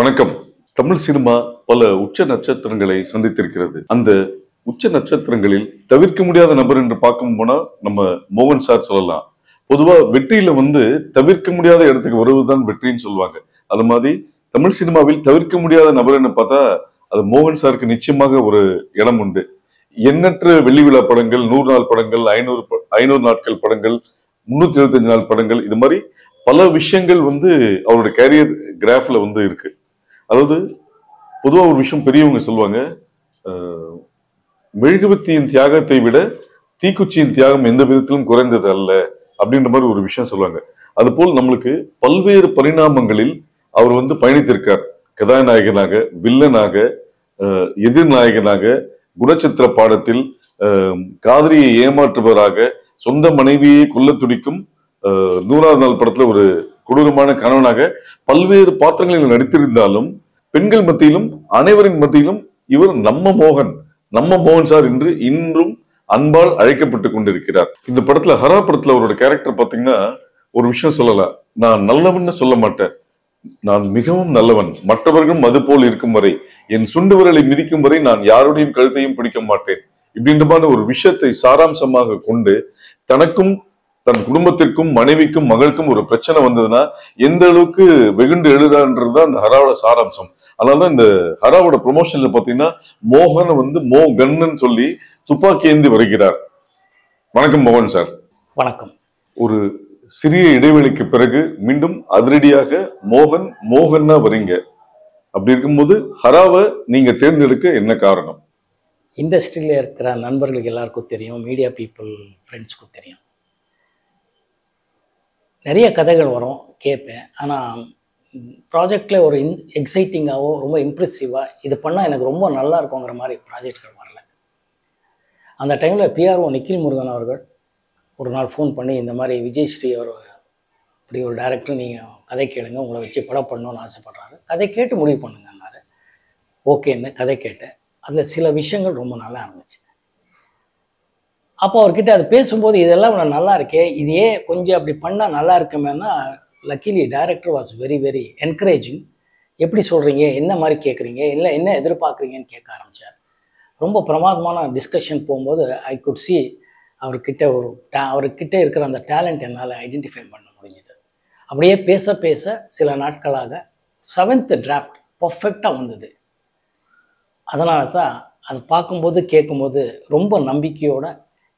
வணக்கம். தமிழ் சினிமா பல உச்ச நட்சத்திரங்களை சந்தித்திருக்கிறது. அந்த உச்ச நட்சத்திரங்களில் தவிர்க்க முடியாத நபர் என்று பார்க்கும் போனா நம்ம மோகன் சார் சொல்லலாம். பொதுவா வெற்றியில தவிர்க்க முடியாத இடத்துக்கு வருவதுதான் வெற்றின்னு சொல்லுவாங்க. அது மாதிரி தமிழ் சினிமாவில் தவிர்க்க முடியாத நபர்ன்னு பார்த்தா அது மோகன் சாருக்கு நிச்சயமாக ஒரு இடம் உண்டு. எண்ணற்ற வெள்ளி விழா படங்கள், 100 நாள் படங்கள், 500 நாட்கள் படங்கள், 375 நாள் படங்கள், இது மாதிரி பல விஷயங்கள் அவருடைய கேரியர் கிராஃப்ல இருக்கு. அதாவது பொதுவா ஒரு விஷயம் பெரியவங்க சொல்லுவாங்க, மெழுகுவர்த்தியின் தியாகத்தை விட தீக்குச்சியின் தியாகம் எந்த விதத்திலும் குறைந்தது அல்ல அப்படின்ற மாதிரி ஒரு விஷயம் சொல்லுவாங்க. அதுபோல் நம்மளுக்கு பல்வேறு பரிணாமங்களில் அவர் பயணித்திருக்கார். கதாநாயகனாக, வில்லனாக, எதிர்நாயகனாக, குணச்சித்திர பாடத்தில் காதலியை ஏமாற்றுபவராக, சொந்த மனைவியை கொல்ல துடிக்கும் 100வது நாள் படத்துல ஒரு கொடூரமான கணவனாக பல்வேறு பாத்திரங்களில் நடித்திருந்தாலும் பெண்கள் மத்தியிலும் அனைவரின் மத்தியிலும் இவர் நம்ம மோகன் சார் என்று இன்றும் அன்பால் அழைக்கப்பட்டு கொண்டிருக்கிறார். இந்த படத்துல ஹரா படத்துல அவரோட கேரக்டர் பாத்தீங்கன்னா ஒரு விஷயம் சொல்லலாம். நான் நல்லவன்னு சொல்ல மாட்டேன், நான் மிகவும் நல்லவன், மற்றவர்களும் அது போல் இருக்கும் வரை, என் சுண்டு விரலை மிதிக்கும் வரை நான் யாருடையும் கழுத்தையும் பிடிக்க மாட்டேன் இப்படின்ற ஒரு விஷயத்தை சாராம்சமாக கொண்டு தனக்கும் தன் குடும்பத்திற்கும் மனைவிக்கும் மகளுக்கும் ஒரு பிரச்சனை வந்ததுன்னா எந்த அளவுக்கு வெகுண்டு எழுதான்றதுதான் அந்த ஹராவோட சாராம்சம். அதனாலதான் இந்த ஹராவோட ப்ரொமோஷன்ல பாத்தீங்கன்னா மோகன் மோ கன்னு சொல்லி துப்பாக்கி ஏந்தி வருகிறார். வணக்கம் மோகன் சார். வணக்கம். ஒரு சிறிய இடைவெளிக்கு பிறகு மீண்டும் அதிரடியாக மோகன்னா வரீங்க. அப்படி இருக்கும்போது ஹராவை நீங்க தேர்ந்தெடுக்க என்ன காரணம்? இண்டஸ்ட்ரியில இருக்கிற நண்பர்களுக்கு எல்லாருக்கும் தெரியும், மீடியா பீப்புள் ஃப்ரெண்ட்ஸ்க்கும் தெரியும். நிறைய கதைகள் வரும், கேட்பேன். ஆனால் ப்ராஜெக்டில் ஒரு எக்ஸைட்டிங்காகவோ ரொம்ப இம்ப்ரெசிவாக இது பண்ணால் எனக்கு ரொம்ப நல்லா இருக்குங்கிற மாதிரி ப்ராஜெக்ட்கள் வரல. அந்த டைமில் பிஆர்ஓ நிக்கில் முருகன் அவர்கள் ஒரு நாள் ஃபோன் பண்ணி, இந்த மாதிரி விஜய் ஸ்ரீ அவர் இப்படி ஒரு டைரக்டர், நீங்கள் கதை கேளுங்க, உங்களை வச்சு படம் பண்ணணும்னு ஆசைப்படுறாரு, கதை கேட்டு முடிவு பண்ணுங்கன்னாரு. ஓகேன்னு கதை கேட்டேன். அதில் சில விஷயங்கள் ரொம்ப நல்லா இருந்துச்சு. அப்போ அவர்கிட்ட அது பேசும்போது இதெல்லாம் நல்லா இருக்கே, இதையே கொஞ்சம் அப்படி பண்ணால் நல்லா இருக்குமேன்னா, luckily director was very very encouraging. எப்படி சொல்கிறீங்க, என்ன மாதிரி கேட்குறீங்க, இல்லை என்ன எதிர்பார்க்குறீங்கன்னு கேட்க ஆரம்பித்தார். ரொம்ப பிரமாதமான டிஸ்கஷன் போகும்போது ஐ குட் சி அவர்கிட்ட இருக்கிற அந்த டேலண்ட் என்னால் ஐடென்டிஃபை பண்ண முடிஞ்சுது. அப்படியே பேச பேச சில நாட்களாக 7th டிராஃப்ட் பர்ஃபெக்டாக வந்தது. அதனால தான் அது பார்க்கும்போது கேட்கும்போது ரொம்ப நம்பிக்கையோட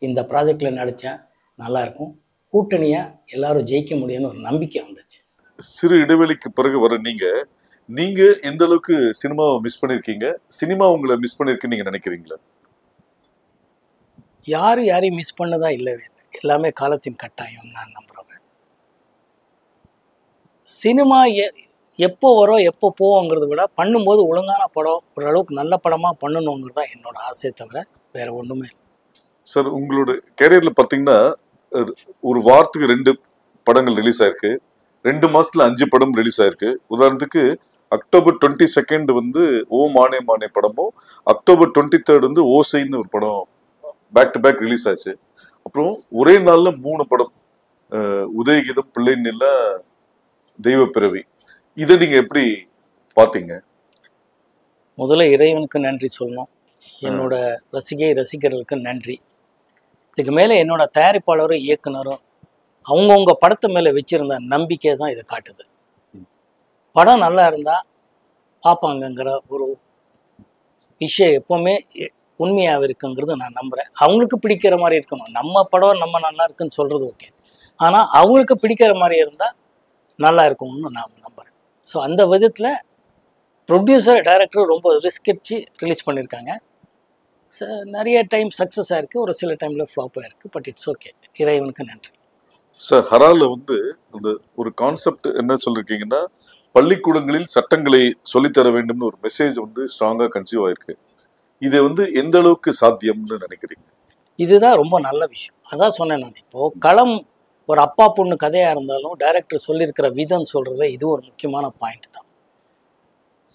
இந்த ப்ராஜெக்டில் நடித்தேன், நல்லாயிருக்கும், கூட்டணியாக எல்லாரும் ஜெயிக்க முடியும்னு ஒரு நம்பிக்கை வந்துச்சு. சிறு இடைவெளிக்கு பிறகு வர நீங்க எந்த அளவுக்கு சினிமாவை மிஸ் பண்ணிருக்கீங்க, சினிமா உங்களை மிஸ் பண்ணிருக்குன்னு நீங்க நினைக்கிறீங்களா? யாரையும் மிஸ் பண்ணதா இல்லவே இல்லை. எல்லாமே காலத்தின் கட்டாயம் நான் நம்புகிறவன். சினிமா எப்போ வரும் எப்போ போவோங்கிறத விட பண்ணும்போது ஒழுங்கான படம், ஓரளவுக்கு நல்ல படமாக பண்ணணுங்கிறது தான் என்னோட ஆசையை தவிர வேற ஒன்றுமே இல்லை. சார், உங்களோட கேரியர்ல பாத்தீங்கன்னா ஒரு வாரத்துக்கு 2 படங்கள் ரிலீஸ் ஆயிருக்கு, 2 மாசத்துல 5 படம் ரிலீஸ் ஆயிருக்கு. உதாரணத்துக்கு அக்டோபர் 22 ஓ மானே மானே படமும், அக்டோபர் 23 ஓசைன்னு ஒரு படம் பேக் டு பேக் ரிலீஸ் ஆச்சு. அப்புறம் ஒரே நாள்ல 3 படம், உதயகீதம், பிள்ளை நிலா, தெய்வ பிறவி. இதை நீங்க எப்படி பாத்தீங்க? முதல்ல இறைவனுக்கு நன்றி சொல்லணும், என்னோட ரசிகர்களுக்கு நன்றி. இதுக்கு மேலே என்னோட தயாரிப்பாளரும் இயக்குனரும் அவங்கவுங்க படத்து மேலே வச்சிருந்த நம்பிக்கை தான் இதை காட்டுது. படம் நல்லா இருந்தால் பார்ப்பாங்கங்கிற ஒரு விஷயம் எப்போவுமே உண்மையாக இருக்குங்கிறது நான் நம்புகிறேன். அவங்களுக்கு பிடிக்கிற மாதிரி இருக்கணும். நம்ம படம் நம்ம நல்லா இருக்குன்னு சொல்கிறது ஓகே, ஆனால் அவங்களுக்கு பிடிக்கிற மாதிரி இருந்தால் நல்லா இருக்கும்னு நான் நம்புகிறேன். ஸோ அந்த விதத்தில் ப்ரொடியூசர் டைரக்டர் ரொம்ப ரிஸ்க் எடுத்து ரிலீஸ் பண்ணியிருக்காங்க. நிறைய டைம் சக்ஸஸ் ஆயிருக்கு, ஒரு சில டைமில் ஃப்ளாப் ஆயிருக்கு. பட் இட்ஸ் ஓகே, இறைவனுக்கு நன்றி. சார், ஹரால அந்த ஒரு கான்செப்ட் என்ன சொல்லிருக்கீங்கன்னா, பள்ளிக்கூடங்களில் சட்டங்களை சொல்லித்தர வேண்டும்னு ஒரு மெசேஜ் ஸ்ட்ராங்கா கன்சீவ் ஆயிருக்கு. இது எந்த அளவுக்கு சாத்தியம்னு நினைக்கிறீங்க? இதுதான் ரொம்ப நல்ல விஷயம். அதான் சொன்னேன் நான். இப்போது களம் ஒரு அப்பா பொண்ணு கதையாக இருந்தாலும் டைரக்டர் சொல்லியிருக்கிற விதம் சொல்கிறத இது ஒரு முக்கியமான பாயிண்ட் தான்.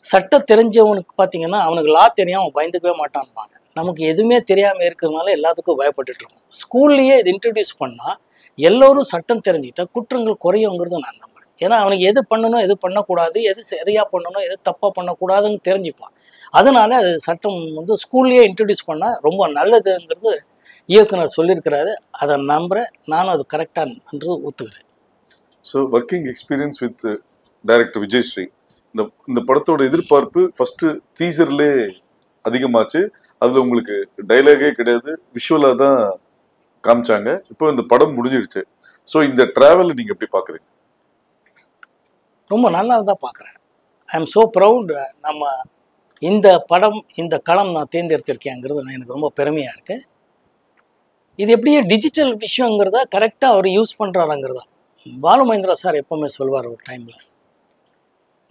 சட்டம் தெரிஞ்சவனுக்கு பார்த்தீங்கன்னா அவனுக்கு லா தெரியாமல் அவன் பயந்துக்கவே மாட்டான்பாங்க. நமக்கு எதுவுமே தெரியாமல் இருக்கிறதுனால எல்லாத்துக்கும் பயப்பட்டுட்டு இருக்கோம். ஸ்கூல்லையே இது இன்ட்ரடியூஸ் பண்ணால் எல்லோரும் சட்டம் தெரிஞ்சுக்கிட்டா குற்றங்கள் குறையுங்கிறது நான் நம்புகிறேன். ஏன்னா அவனுக்கு எது பண்ணணும் எது பண்ணக்கூடாது, எது சரியாக பண்ணணும் எது தப்பாக பண்ணக்கூடாதுன்னு தெரிஞ்சுப்பான். அதனால அது சட்டம் வந்து ஸ்கூல்லேயே இன்ட்ரடியூஸ் பண்ணால் ரொம்ப நல்லதுங்கிறது இயக்குனர் சொல்லியிருக்கிறாரு. அதை நம்புகிறேன், நானும் அது கரெக்டாக ஒத்துக்கிறேன். So working experience with director Vijayasri, இந்த படத்தோட எதிர்பார்ப்பு ஃபர்ஸ்ட் டீசர்லே அதிகமாச்சு. அதில் உங்களுக்கு டைலாகே கிடையாது, விஷுவலாக தான் காமிச்சாங்க. இப்போ இந்த படம் முடிஞ்சிடுச்சு. ஸோ இந்த டிராவலை நீங்கள் எப்படி பார்க்குறீங்க? ரொம்ப நல்லா தான் பார்க்குறேன். I am so proud. நம்ம இந்த படம் இந்த களம் நான் தேர்ந்தெடுத்திருக்கேங்கிறது எனக்கு ரொம்ப பெருமையாக இருக்குது. இது எப்படியே டிஜிட்டல் விஷயங்கிறத கரெக்டாக அவர் யூஸ் பண்ணுறாருங்கிறதா பாலு மகேந்திரா சார் எப்போவுமே சொல்வார். ஒரு டைமில்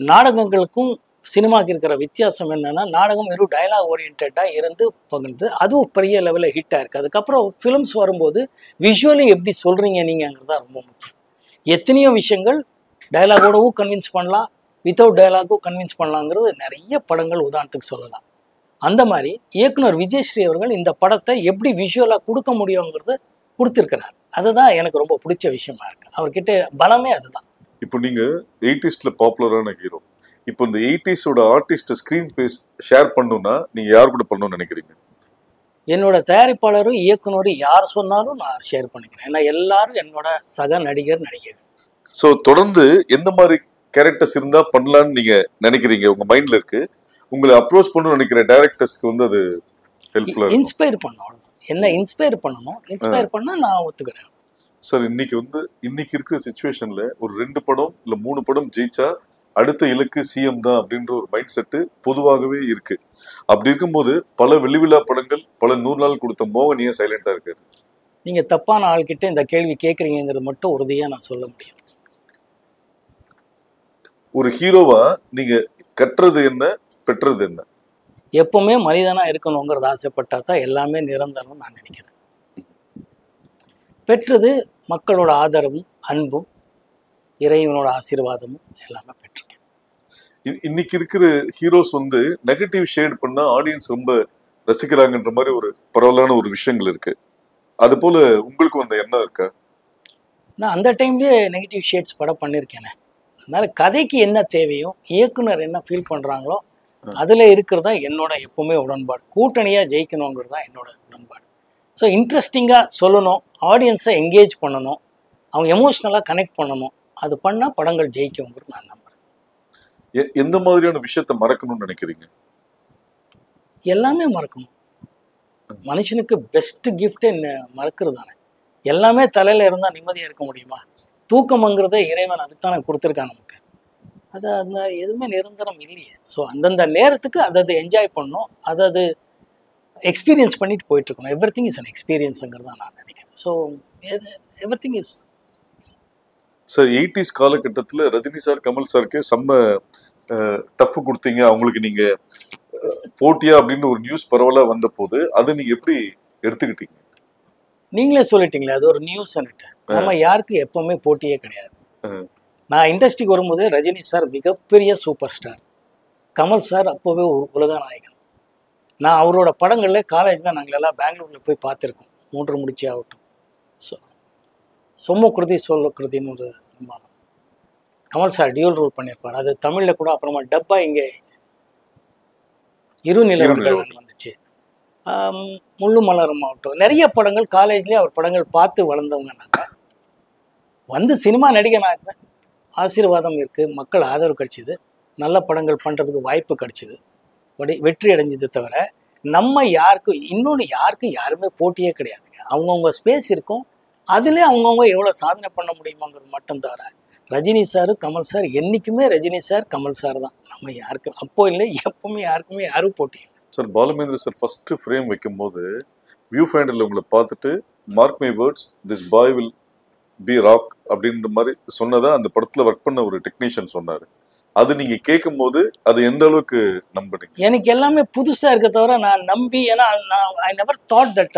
நாடகங்களுக்கும் சினிமாவுக்கு இருக்கிற வித்தியாசம் என்னென்னா, நாடகம் வெறும் டைலாக் ஓரியன்டாக இருந்து பகிர்ந்து அதுவும் பெரிய லெவலில் ஹிட்டாக இருக்குது. அதுக்கப்புறம் ஃபிலிம்ஸ் வரும்போது விஷுவலி எப்படி சொல்கிறீங்க நீங்கங்கிறதா ரொம்ப முக்கியம். எத்தனையோ விஷயங்கள் டைலாகோடவும் கன்வின்ஸ் பண்ணலாம், வித்தவுட் டைலாகும் கன்வின்ஸ் பண்ணலாங்கிறது நிறைய படங்கள் உதாரணத்துக்கு சொல்லலாம். அந்த மாதிரி இயக்குனர் விஜயஸ்ரீ அவர்கள் இந்த படத்தை எப்படி விஷுவலாக கொடுக்க முடியுங்கிறத கொடுத்துருக்கிறார். அதுதான் எனக்கு ரொம்ப பிடிச்ச விஷயமா இருக்குது. அவர்கிட்ட பலமே அதுதான். இப்போ நீங்கள் 80s பாப்புலரான ஹீரோ, இப்போ இந்த 80s artist screen space share பண்ணணும்னா நீங்கள் யார் கூட பண்ணணும்னு நினைக்கிறீங்க? என்னோட தயாரிப்பாளரும் இயக்குனரும் யார் சொன்னாலும் நான் ஷேர் பண்ணிக்கிறேன். ஏன்னா எல்லாரும் என்னோட சக நடிகர்கள். ஸோ தொடர்ந்து எந்த மாதிரி கேரக்டர்ஸ் இருந்தால் பண்ணலான்னு நீங்கள் நினைக்கிறீங்க? உங்கள் மைண்டில் இருக்கு, உங்களை அப்ரோச் பண்ணணும்னு நினைக்கிற டைரக்டர்ஸ்க்கு வந்து அது ஹெல்ப்ஃபுல்லாக இன்ஸ்பயர் பண்ணணும். என்ன இன்ஸ்பயர் பண்ணணும், இன்ஸ்பயர் பண்ணால் நான் ஒத்துக்கிறேன். சார், இன்னைக்கு இருக்கிற சிச்சுவேஷன்ல ஒரு 2 படம் இல்லை 3 படம் ஜெயிச்சா அடுத்த இலக்கு சிஎம் தான் அப்படின்ற ஒரு மைண்ட் செட்டு பொதுவாகவே இருக்கு. அப்படி இருக்கும்போது பல வெளிவிழா படங்கள், பல 100 நாள் கொடுத்த மோகன் ஏன் சைலண்டா இருக்காரு? நீங்க தப்பான ஆள்கிட்ட இந்த கேள்வி கேட்குறீங்கிறது மட்டும் உறுதியா நான் சொல்ல முடியும். ஒரு ஹீரோவா நீங்க கற்றது என்ன, பெற்றது என்ன? எப்பவுமே மனிதனா இருக்கணுங்கிறது ஆசைப்பட்டா தான் எல்லாமே நிரந்தரம் நான் நினைக்கிறேன். பெற்றது மக்களோட ஆதரவும் அன்பும் இறைவனோட ஆசீர்வாதமும் எல்லாமே பெற்றிருக்கேன். இன்னைக்கு இருக்கிற ஹீரோஸ் வந்து நெகட்டிவ் ஷேட் பண்ணா ஆடியன்ஸ் ரொம்ப ரசிக்கிறாங்கன்ற மாதிரி ஒரு பரவலான ஒரு விஷயங்கள் இருக்கு. அது போல உங்களுக்கு அந்த எண்ணம் இருக்கா? நான் அந்த டைம்லேயே நெகட்டிவ் ஷேட்ஸ் படம் பண்ணியிருக்கேனே. அதனால கதைக்கு என்ன தேவையோ, இயக்குனர் என்ன ஃபீல் பண்ணுறாங்களோ அதில் இருக்கிறதா என்னோட எப்பவுமே உடன்பாடு. கூட்டணியாக ஜெயிக்கணுங்கிறது தான் என்னோட உடன்பாடு. ஸோ இன்ட்ரெஸ்டிங்காக சொல்லணும், ஆடியன்ஸை என்கேஜ் பண்ணணும், அவங்க எமோஷ்னலாக கனெக்ட் பண்ணணும். அது பண்ணால் படங்கள் ஜெயிக்குங்கிறது நான் நம்புகிறேன். எந்த மாதிரியான விஷயத்த மறக்கணும்னு நினைக்கிறீங்க? எல்லாமே மறக்கணும். மனுஷனுக்கு பெஸ்ட் கிஃப்டே மறக்கிறது தானே. எல்லாமே தலையில் இருந்தால் நிம்மதியாக இருக்க முடியுமா? தூக்கம்ங்கிறத இறைவன் அதுதானே கொடுத்துருக்கான் நமக்கு. அது அந்த எதுவுமே நிரந்தரம் இல்லையே. ஸோ அந்தந்த நேரத்துக்கு அதை என்ஜாய் பண்ணணும், அதை எக்ஸ்பீரியன்ஸ் பண்ணிட்டு போயிட்டுருக்கணும். எவ்ரி திங் இஸ் அன் எக்ஸ்பீரியன்ஸுங்கிறது தான் நான் நினைக்கிறேன். So every thing is. Sir, 80s காலகட்டத்தில் ரஜினி சார், கமல் சாருக்கே செம்ம டஃப் கொடுத்தீங்க. அவங்களுக்கு நீங்கள் போட்டியா அப்படின்னு ஒரு நியூஸ் பரவலாக வந்த போது அதை நீங்கள் எப்படி எடுத்துக்கிட்டீங்க? நீங்களே சொல்லிட்டீங்களே, அது ஒரு நியூஸ்ன்னுட்டு. நம்ம யாருக்கு எப்பவுமே போட்டியே கிடையாது. நான் இண்டஸ்ட்ரிக்கு வரும்போது ரஜினி சார் மிகப்பெரிய சூப்பர் ஸ்டார், கமல் சார் அப்போவே ஒரு உலக நாயகன். நான் அவரோட படங்களில் காலேஜ் தான் நாங்கள் எல்லாம் பெங்களூரில் போய் பார்த்துருக்கோம். 3 முடிச்சு ஆகட்டும், சொம்ம கிருதி சொல்ல கிருதின்னு ஒரு நம்ம கமல் சார் டியூல் ரோல் பண்ணியிருப்பார். அது தமிழில் கூட அப்புறமா டப்பா இங்கே இருநிலவர்கள் வந்துச்சு. முள்ளு மலரும் ஆகட்டும், நிறைய படங்கள் காலேஜ்லேயே அவர் படங்கள் பார்த்து வளர்ந்தவங்க. நாங்கள் வந்து சினிமா நடிகனாக ஆசீர்வாதம் இருக்குது, மக்கள் ஆதரவு கிடச்சிது, நல்ல படங்கள் பண்ணுறதுக்கு வாய்ப்பு கிடச்சிது, வெற்றி அடைஞ்சது. தவிர நம்ம யாருக்கும் யாருமே போட்டியே கிடையாதுங்க. அவங்கவுங்க ஸ்பேஸ் இருக்கும், அதிலே அவங்கவுங்க எவ்வளோ சாதனை பண்ண முடியுமாங்கிறது மட்டும். தவிர ரஜினி சார், கமல் சார் என்றைக்குமே ரஜினி சார், கமல் சார் தான். நம்ம யாருக்கும் அப்போ இல்லை, எப்பவுமே யாரும் போட்டி இல்லை. Sir, Balu Mahendra sir first frame வைக்கும்போது வியூ ஃபைண்டரில் உங்களை பார்த்துட்டு mark my words, this boy will be rock அப்படின்ற மாதிரி சொன்னதா அந்த படத்தில் ஒர்க் பண்ண ஒரு டெக்னீஷியன் சொன்னார். அது நீங்கள் கேட்கும் போது அது எந்த அளவுக்கு நம்பினீங்க? எனக்கு எல்லாமே புதுசாக இருக்க தவிர நான் நம்பி, ஏன்னா I never thought that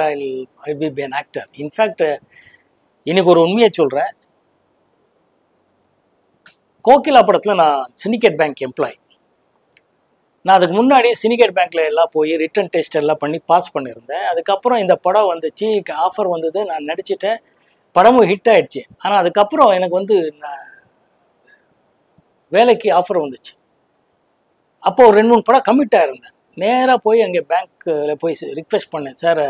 I be an actor. In fact இன்னைக்கு ஒரு உண்மையை சொல்கிறேன். கோகிலா படத்தில் நான் சிண்டிகேட் பேங்க் எம்ப்ளாய். நான் அதுக்கு முன்னாடி சிண்டிகேட் பேங்க்கில் எல்லாம் போய் ரிட்டன் டெஸ்ட் எல்லாம் பண்ணி பாஸ் பண்ணியிருந்தேன். அதுக்கப்புறம் இந்த படம் வந்துச்சு, ஆஃபர் வந்தது, நான் நடிச்சிட்டேன், படமும் ஹிட் ஆகிடுச்சு. ஆனால் அதுக்கப்புறம் எனக்கு வேலைக்கு ஆஃபர் வந்துச்சு. அப்போ ஒரு 2-3 படம் கமிட் ஆயிருந்தேன். நேராக போய் அங்கே பேங்க்கில் போய் ரிக்வெஸ்ட் பண்ணேன், sir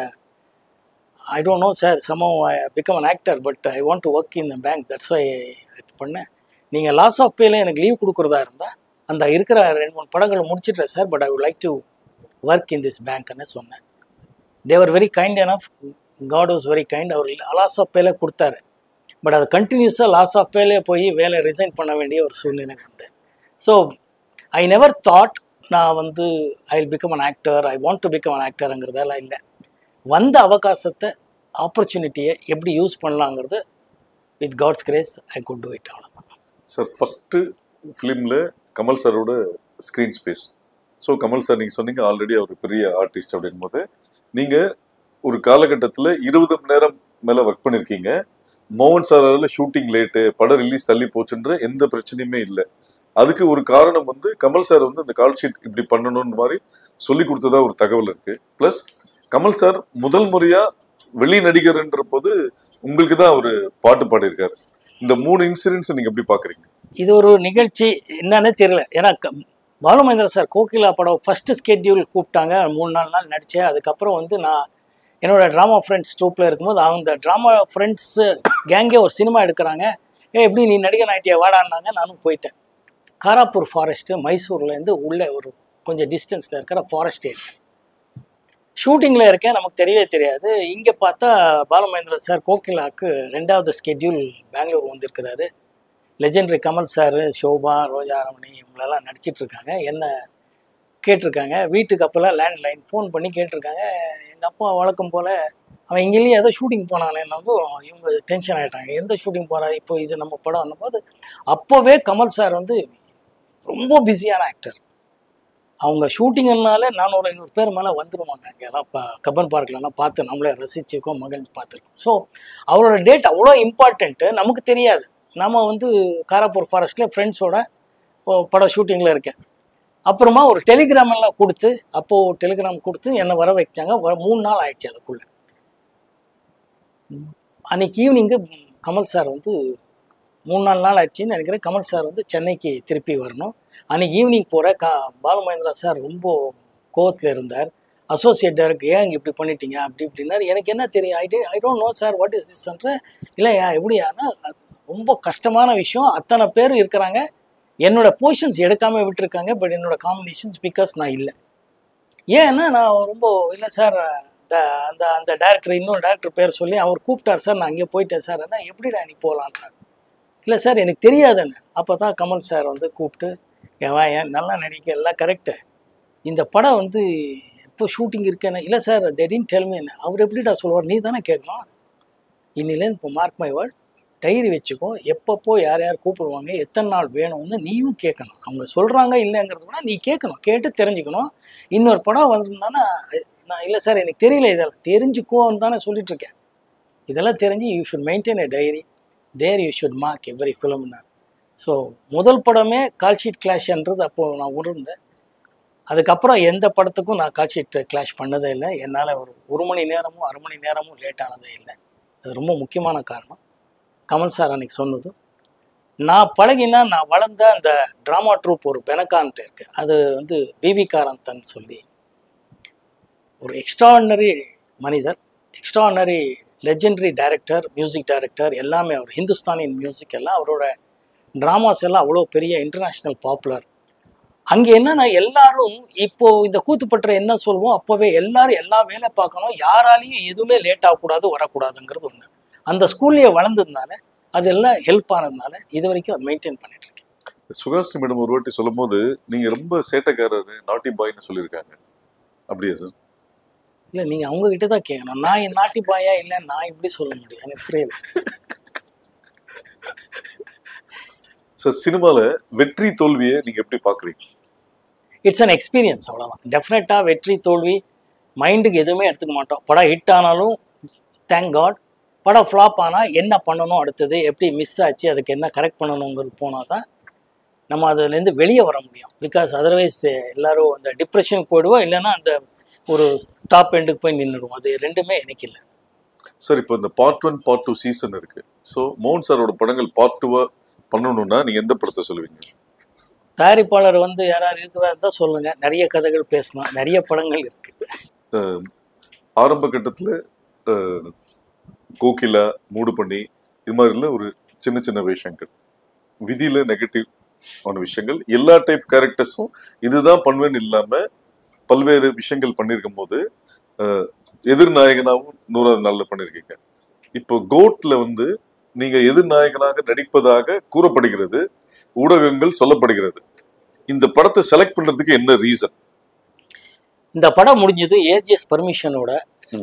I don't know sir, somehow I become an actor but I want to work in the bank, that's why பண்ணேன். நீங்கள் லாஸ் ஆஃப் பேல எனக்கு லீவ் கொடுக்குறதா இருந்தால் அந்த இருக்கிற 2-3 படங்களை முடிச்சிட்டேன் sir, but I would like to work in this பேங்க்னு சொன்னேன். They were very kind enough, God was very kind. அவர் லாஸ் ஆஃப் பேல கொடுத்தாரு. பட் அது கண்டினியூஸாக லாஸ் ஆஃப் பேலே போய் வேலை ரிசைன் பண்ண வேண்டிய ஒரு சூழ்நிலை வந்தேன். ஸோ ஐ நெவர் தாட் நான் வந்து I will become an actor, I want to become an ஆக்டருங்கிறதெல்லாம் இல்லை. வந்த அவகாசத்தை, ஆப்பர்ச்சுனிட்டியை எப்படி யூஸ் பண்ணலாங்கிறது with God's grace I could do it. அவ்வளோதான் சார். ஃபஸ்ட்டு ஃபிலிமில் கமல் சாரோட screen space. So Kamal sir நீங்கள் சொன்னீங்க ஆல்ரெடி அவர் பெரிய ஆர்டிஸ்ட் அப்படின் போது, நீங்கள் ஒரு காலகட்டத்தில் 20 மணி நேரம் மேலே ஒர்க் பண்ணியிருக்கீங்க. மோகன் சாரால் ஷூட்டிங் லேட்டு, படம் ரிலீஸ் தள்ளி போச்சுன்ற எந்த பிரச்சனையுமே இல்லை. அதுக்கு ஒரு காரணம் வந்து கமல் சார் வந்து அந்த கால் ஷீட் இப்படி பண்ணணும்னு மாதிரி சொல்லி கொடுத்ததா ஒரு தகவல் இருக்கு. பிளஸ் கமல் சார் முதல் முறையா வெளி நடிகர்ன்ற போது உங்களுக்கு தான் ஒரு பாட்டு பாடியிருக்காரு. இந்த 3 இன்சிடென்ட்ஸ் நீங்க எப்படி பாக்குறீங்க? இது ஒரு நிகழ்ச்சி என்னன்னு தெரியல. ஏன்னா பாலுமகேந்திரா சார் கோகிலா படம் ஃபர்ஸ்ட் ஸ்கெட்யூல் கூப்பிட்டாங்க, 3-4 நாள் நடித்தேன். அதுக்கப்புறம் வந்து நான் என்னோட ட்ராமா ஃப்ரெண்ட்ஸ் ட்ரூப்பில் இருக்கும்போது அந்த ட்ராமா ஃப்ரெண்ட்ஸு கேங்கே ஒரு சினிமா எடுக்கிறாங்க. எப்படி நீ நடிகர் ஆகிட்டியா வாடான்னாங்க. நானும் போயிட்டேன். காராப்பூர் ஃபாரஸ்ட்டு மைசூர்லேருந்து உள்ளே ஒரு கொஞ்சம் டிஸ்டன்ஸில் இருக்கிற ஃபாரஸ்ட் ஏரியா ஷூட்டிங்கில் இருக்கேன். நமக்கு தெரியவே தெரியாது. இங்கே பார்த்தா பாலுமகேந்திரா சார் கோகிலாவுக்கு 2வது ஸ்கெட்யூல் பெங்களூர் வந்திருக்கிறாரு. லெஜெண்டரி கமல் சார், ஷோபா, ரோஜா ரமணி இவங்களெல்லாம் நடிச்சிட்ருக்காங்க. என்ன கேட்டிருக்காங்க. வீட்டுக்கு அப்போல்லாம் லேண்ட்லைன் ஃபோன் பண்ணி கேட்டிருக்காங்க. எங்கள் அப்பா வழக்கம் போல் அவன் இங்கேயும் ஏதோ ஷூட்டிங் போனானேன்னு இவங்க டென்ஷன் ஆகிட்டாங்க. எந்த ஷூட்டிங் போகிறா, இப்போ இது நம்ம படம் அனும்போது அப்போவே கமல் சார் வந்து ரொம்ப பிஸியான ஆக்டர். அவங்க ஷூட்டிங்னால 400-500 பேர் மேலே வந்துடுவாங்க. அங்கெல்லாம் கப்பன் பார்க்லலாம் பார்த்து நம்மளே ரசிச்சுக்கோம், மகிழ்ந்து பார்த்துருக்கோம். ஸோ அவரோட டேட் அவ்வளோ இம்பார்ட்டண்ட்டு, நமக்கு தெரியாது. நாம் வந்து காராப்பூர் ஃபாரஸ்ட்டில் ஃப்ரெண்ட்ஸோட படம் ஷூட்டிங்கில் இருக்கேன். அப்புறமா ஒரு டெலிகிராம் எல்லாம் கொடுத்து, அப்போது டெலிகிராம் கொடுத்து என்னை வர வச்சாங்க. 3 நாள் ஆயிடுச்சு. அதுக்குள்ளே அன்றைக்கி ஈவினிங்கு கமல் சார் வந்து 3-4 நாள் ஆயிடுச்சின்னு நினைக்கிறேன். கமல் சார் வந்து சென்னைக்கு திருப்பி வரணும். அன்றைக்கி ஈவினிங் போகிற பாலுமகேந்திரா சார் ரொம்ப கோவத்தில் இருந்தார். அசோசியேட் டைரக்டர், ஏன் இங்கே இப்படி பண்ணிட்டீங்க அப்படி இப்படின்னாரு. எனக்கு என்ன தெரியும், I don't know sir what is திஸ்ன்ற. இல்லையா எப்படியானா அது ரொம்ப கஷ்டமான விஷயம். அத்தனை பேர் இருக்கிறாங்க, என்னோடய பொசிஷன்ஸ் எடுக்காமல் விட்டுருக்காங்க. பட் என்னோடய காம்பினேஷன்ஸ் பிகாஸ் நான் இல்லை. ஏன்னா நான் ரொம்ப இல்லை சார், அந்த அந்த டேரக்டர் இன்னொரு டேரக்டர் பேர் சொல்லி அவர் கூப்பிட்டார் சார், நான் அங்கே போயிட்டேன் சார். என்ன எப்படிடா நீ போகலான்றார். இல்லை சார் எனக்கு தெரியாதுன்னு. அப்போ தான் கமல் சார் வந்து கூப்பிட்டு, ஏன் நல்லா நடிக்க எல்லாம் கரெக்டு, இந்த படம் வந்து இப்போ ஷூட்டிங் இருக்கேன்னு. இல்லை sir they didn't tell me. என்ன அவர் எப்படிடா சொல்லுவார், நீ தானே கேட்கணும். இன்னிலேருந்து இப்போ மார்க் மை வேர்ட், டைரி வச்சுக்கோ, எப்பப்போ யார் யார் கூப்பிடுவாங்க, எத்தனை நாள் வேணும்னு நீயும் கேட்கணும். அவங்க சொல்கிறாங்க இல்லைங்கிறது கூட நீ கேட்கணும், கேட்டு தெரிஞ்சுக்கணும். இன்னொரு படம் வந்திருந்தானா நான் இல்லை சார் எனக்கு தெரியல, இதெல்லாம் தெரிஞ்சுக்கோன்னு தானே சொல்லிட்டுருக்கேன். இதெல்லாம் தெரிஞ்சு you should maintain a diary, there you should mark every ஃபிலிம்னார். ஸோ முதல் படமே கால்ஷீட் கிளாஷ்ன்றது அப்போது நான் உணர்ந்தேன். அதுக்கப்புறம் எந்த படத்துக்கும் நான் கால்ஷீட் கிளாஷ் பண்ணதே இல்லை. என்னால் ஒரு மணி நேரமும் 1/2 மணி நேரமும் லேட் ஆனதே இல்லை. அது ரொம்ப முக்கியமான காரணம். கமல் சார் அன்றைக்கி சொன்னது, நான் பழகினா நான் வளர்ந்த அந்த ட்ராமா ட்ரூப் ஒரு பெனகான்ட்டு இருக்குது. அது வந்து பிவி காரந்தன் சொல்லி ஒரு எக்ஸ்ட்ராடினரி மனிதர், extraordinary legendary director, music director, எல்லாமே அவர் ஹிந்துஸ்தானின் மியூசிக் எல்லாம் அவரோட ட்ராமாஸ் எல்லாம் அவ்வளோ பெரிய இன்டர்நேஷ்னல் பாப்புலர். அங்கே என்னன்னா எல்லாரும் இப்போது இந்த கூத்துப்பற்ற என்ன சொல்லுவோம், அப்போவே எல்லாரும் எல்லா வேலை பார்க்கணும், யாராலையும் எதுவுமே லேட் ஆகக்கூடாது, வரக்கூடாதுங்கிறது ஒன்று. அந்த ஸ்கூல்லையே வளர்ந்ததுனால அதெல்லாம் ஹெல்ப் ஆனதுனால இது வரைக்கும் அது மெயின்டைன் பண்ணிட்டு இருக்கேன். சுகாஸ்ரீ மேடம் ஒரு வாட்டி சொல்லும் போது நீங்கள் ரொம்ப சேட்டைக்காரர், நாட்டி பாய்னு சொல்லியிருக்காங்க. அப்படியா சார்? இல்லை நீங்கள் அவங்ககிட்ட தான் கேட்கணும். நான் என் நாட்டி பாயா இல்லை, நான் இப்படி சொல்ல முடியும், எனக்கு புரியல. சார் சினிமாவில் வெற்றி தோல்வியை நீங்கள் எப்படி பார்க்குறீங்க? இட்ஸ் அன் எக்ஸ்பீரியன்ஸ், அவ்வளோதான். டெஃபினட்டாக வெற்றி தோல்வி மைண்டுக்கு எதுவுமே எடுத்துக்க மாட்டோம். படம் ஹிட் ஆனாலும் தேங்க் காட், படம் ஃப்ளாப் ஆனால் என்ன பண்ணணும், அடுத்தது எப்படி மிஸ் ஆச்சு, அதுக்கு என்ன கரெக்ட் பண்ணணுங்கிறது போனால் தான் நம்ம அதுலேருந்து வெளியே வர முடியும். பிகாஸ் அதர்வைஸ் எல்லோரும் அந்த டிப்ரெஷனுக்கு போயிடுவோம், இல்லைன்னா அந்த ஒரு டாப் எண்டுக்கு போய் நின்றுடுவோம். அது ரெண்டுமே எனக்கு இல்லை சார். இப்போ இந்த பார்ட் 1 பார்ட் 2 சீசன் இருக்குது. ஸோ மோகன் சாரோட படங்கள் பார்ட் 2 பண்ணணும்னா நீங்கள் எந்த படத்தை சொல்லுவீங்க? தயாரிப்பாளர் வந்து யாராவது இருக்கிறதா தான் சொல்லுங்க, நிறைய கதைகள் பேசலாம், நிறைய படங்கள் இருக்கு. ஆரம்ப கட்டத்துல கோகிலா, மூடு பண்ணி இது மாதிரில ஒரு சின்ன சின்ன விஷயங்கள், விதியில நெகட்டிவ் ஆன விஷயங்கள், எல்லா டைப் கேரக்டர்ஸும் இதுதான் பண்ணுவேன்னு இல்லாம பல்வேறு விஷயங்கள் பண்ணியிருக்கும் போது எதிர்நாயகனாகவும் 100வது நாள்ல பண்ணியிருக்கீங்க. இப்போ கோட்ல வந்து நீங்க எதிர்நாயகனாக நடிப்பதாக கூறப்படுகிறது, ஊடகங்கள் சொல்லப்படுகிறது. இந்த படத்தை செலக்ட் பண்றதுக்கு என்ன ரீசன்? இந்த படம் முடிஞ்சது ஏஜிஎஸ் பர்மிஷனோட,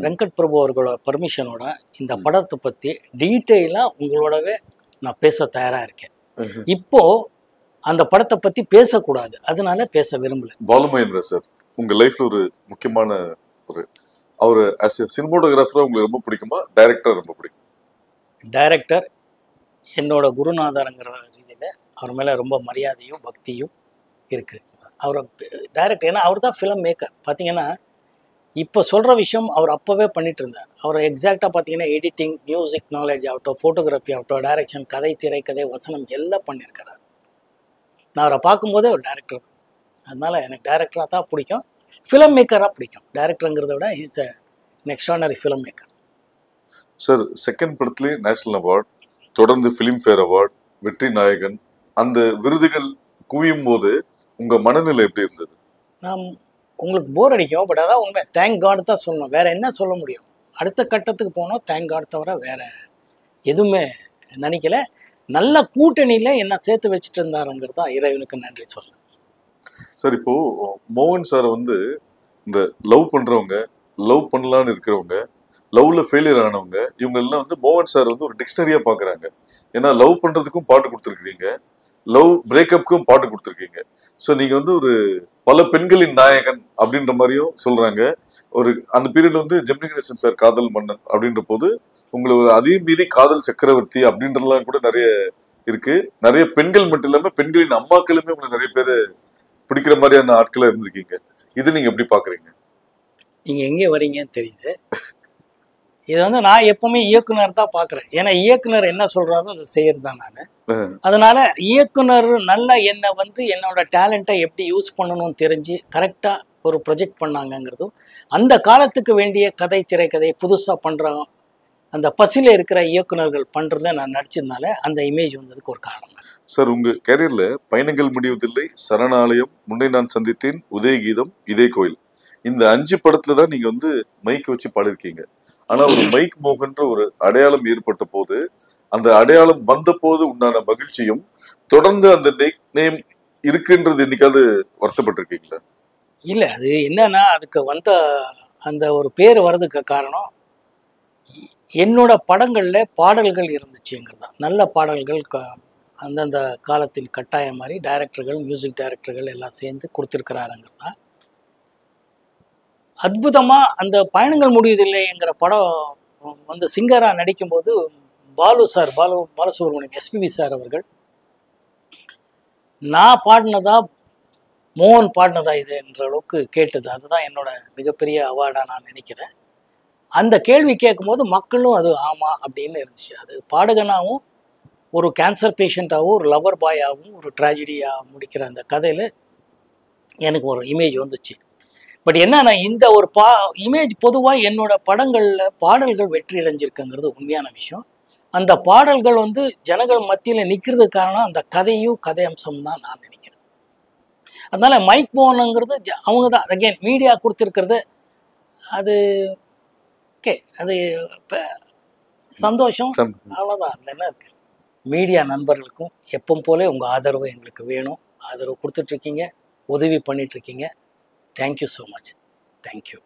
வெங்கட் பிரபு அவர்களோட பர்மிஷனோட இந்த படத்தை பத்தி டீட்டெயிலா உங்களோடவே நான் பேச தயாரா இருக்கேன். இப்போ அந்த படத்தை பத்தி பேசக்கூடாது, அதனால பேச விரும்பல. பாலுமகேந்திரா சார் உங்க லைஃப்ல ஒரு முக்கியமான ஒரு அவர் as a சினிமாட்டோகிராஃபரா உங்களுக்கு ரொம்ப பிடிக்குமா, டைரக்டர் ரொம்ப பிடிக்கும்? டைரக்டர் என்னோட குருநாதருங்கிற ரீதியில் அவர் மேலே ரொம்ப மரியாதையும் பக்தியும் இருக்குது. அவர் டைரக்டர், ஏன்னா அவர் தான் ஃபிலிம் மேக்கர். பார்த்தீங்கன்னா இப்போ சொல்கிற விஷயம் அவர் அப்போவே பண்ணிட்டு இருந்தார். அவர் எக்ஸாக்டாக பார்த்தீங்கன்னா எடிட்டிங், மியூசிக் நாலேஜ் ஆகட்டும், ஃபோட்டோகிராஃபி ஆகட்டும், டைரக்ஷன், கதை, திரைக்கதை, வசனம் எல்லாம் பண்ணியிருக்கிறார். நான் அவரை பார்க்கும்போதே ஒரு டைரக்டர். அதனால் எனக்கு டைரக்டராக தான் பிடிக்கும், ஃபிலிம் மேக்கராக பிடிக்கும். டைரக்டருங்கிறத விட is a extraordinary filmmaker. Sir second படத்துலேயே நேஷனல் அவார்ட், தொடர்ந்து ஃபிலிம்ஃபேர் அவார்ட், வெற்றி நாயகன், அந்த விருதுகள் குவியும் போது உங்க மனநிலை எப்படி இருந்தது? நான் உங்களுக்கு போர் அடிக்கும், பட் அதான் உண்மை. தேங்க் காட் தான் சொல்லணும், வேற என்ன சொல்ல முடியும்? அடுத்த கட்டத்துக்கு போனோம், தேங்க் காட் தவிர வேற எதுவுமே நினைக்கல. நல்ல கூட்டணியில என்ன சேர்த்து வச்சுட்டு இருந்தாருங்கிறது தான் இறைவனுக்கு நன்றி சொல்ல. சார் இப்போ மோகன் சாரை வந்து இந்த லவ் பண்றவங்க, லவ் பண்ணலான்னு இருக்கிறவங்க, லவ்ல ஃபெயிலியர் ஆனவங்க, இவங்க எல்லாம் வந்து மோகன் சார் வந்து ஒரு டிக்ஷனரியா பாக்குறாங்க. ஏன்னா லவ் பண்றதுக்கும் பாட்டு கொடுத்துருக்கீங்க, லவ் பிரேக்கப்புக்கும் பாட்டு கொடுத்துருக்கீங்க. ஸோ நீங்க வந்து ஒரு பல பெண்களின் நாயகன் அப்படின்ற மாதிரியும் சொல்றாங்க. ஒரு அந்த பீரியட்ல வந்து ஜெமினி கணேசன் சார் காதல் மன்னன் அப்படின்ற போது உங்களுக்கு அதையும் மீறி காதல் சக்கரவர்த்தி அப்படின்றலாம் கூட நிறைய இருக்கு. நிறைய பெண்கள் மட்டும் இல்லாம பெண்களின் அம்மாக்களுமே உங்களுக்கு நிறைய பேர் பிடிக்கிற மாதிரியான ஆட்களா இருந்திருக்கீங்க. இது நீங்க எப்படி பாக்குறீங்க? நீங்க எங்கே வரீங்கன்னு தெரியுது. இது வந்து நான் எப்பவுமே இயக்குனர் தான் பார்க்குறேன். ஏன்னா இயக்குனர் என்ன சொல்றாரோ அதை செய்யறது தான் நான். அதனால இயக்குனர் நல்லா என்னை வந்து என்னோட டேலண்ட்டை எப்படி யூஸ் பண்ணணும்னு தெரிஞ்சு கரெக்டாக ஒரு ப்ரொஜெக்ட் பண்ணாங்கங்கிறதும், அந்த காலத்துக்கு வேண்டிய கதை, திரைக்கதை புதுசாக பண்ணுறாங்க அந்த பசில இருக்கிற இயக்குனர்கள் பண்ணுறத நான் நடிச்சதுனால அந்த இமேஜ் வந்ததுக்கு ஒரு காரணம். சார் உங்க கேரியர்ல பயணங்கள் முடிவதில்லை, சரணாலயம், முன்னே நான் சந்தித்தேன், உதயகீதம், இதே கோயில், இந்த 5 படத்துல தான் நீங்க வந்து மைக் வச்சு பாடிருக்கீங்க. ஆனா ஒரு மைக் மோகன்ற ஒரு அடையாளம் ஏற்பட்ட போது, அந்த அடையாளம் வந்த போது உண்டான மகிழ்ச்சியும் தொடர்ந்து அந்த நேம் இருக்குன்றது என்னைக்காவது வருத்தப்பட்டிருக்கீங்களா? இல்ல, அது என்னன்னா அதுக்கு வந்த அந்த ஒரு பேர் வர்றதுக்கு காரணம் என்னோட படங்கள்ல பாடல்கள் இருந்துச்சுங்கிறது. நல்ல பாடல்கள் அந்தந்த காலத்தின் கட்டாயம் மாதிரி டைரக்டர்கள், மியூசிக் டைரக்டர்கள் எல்லாம் சேர்ந்து கொடுத்துருக்கிறாருங்கிறது தான். அற்புதமா அந்த பயணங்கள் முடிவதில்லைங்கிற படம் வந்து சிங்கரா நடிக்கும்போது பாலசுப்ரமணியம் எஸ்பிபி சார் அவர்கள் நான் பாடினதா மோகன் பாடினதா இது என்ற அளவுக்கு கேட்டது. அதுதான் என்னோட மிகப்பெரிய அவார்டா நான் நினைக்கிறேன். அந்த கேள்வி கேட்கும்போது மக்களும் அது ஆமா அப்படின்னு இருந்துச்சு. அது பாடகனாகவும், ஒரு கேன்சர் பேஷண்ட்டாகவும், ஒரு லவர் பாயாகவும், ஒரு ட்ராஜடியாக முடிக்கிற அந்த கதையில் எனக்கு ஒரு இமேஜ் வந்துச்சு. பட் என்னன்னா இந்த ஒரு இமேஜ் பொதுவாக என்னோட படங்களில் பாடல்கள் வெற்றி அடைஞ்சிருக்குங்கிறது உண்மையான விஷயம். அந்த பாடல்கள் வந்து ஜனங்கள் மத்தியில் நிற்கிறதுக்கு காரணம் அந்த கதையும் கதை அம்சம் தான் நான் நினைக்கிறேன். அதனால மைக் மோகனுங்கிறது அவங்க தான் அகைன் மீடியா கொடுத்துருக்கிறது. அது ஓகே, அது இப்போ சந்தோஷம், அவ்வளோதான். அதில் என்ன இருக்கு? மீடியா நண்பர்களுக்கும் எப்பவும் போல உங்கள் ஆதரவு எங்களுக்கு வேணும். ஆதரவு கொடுத்துட்ருக்கீங்க, உதவி பண்ணிகிட்ருக்கீங்க. Thank you so much. தேங்க்யூ.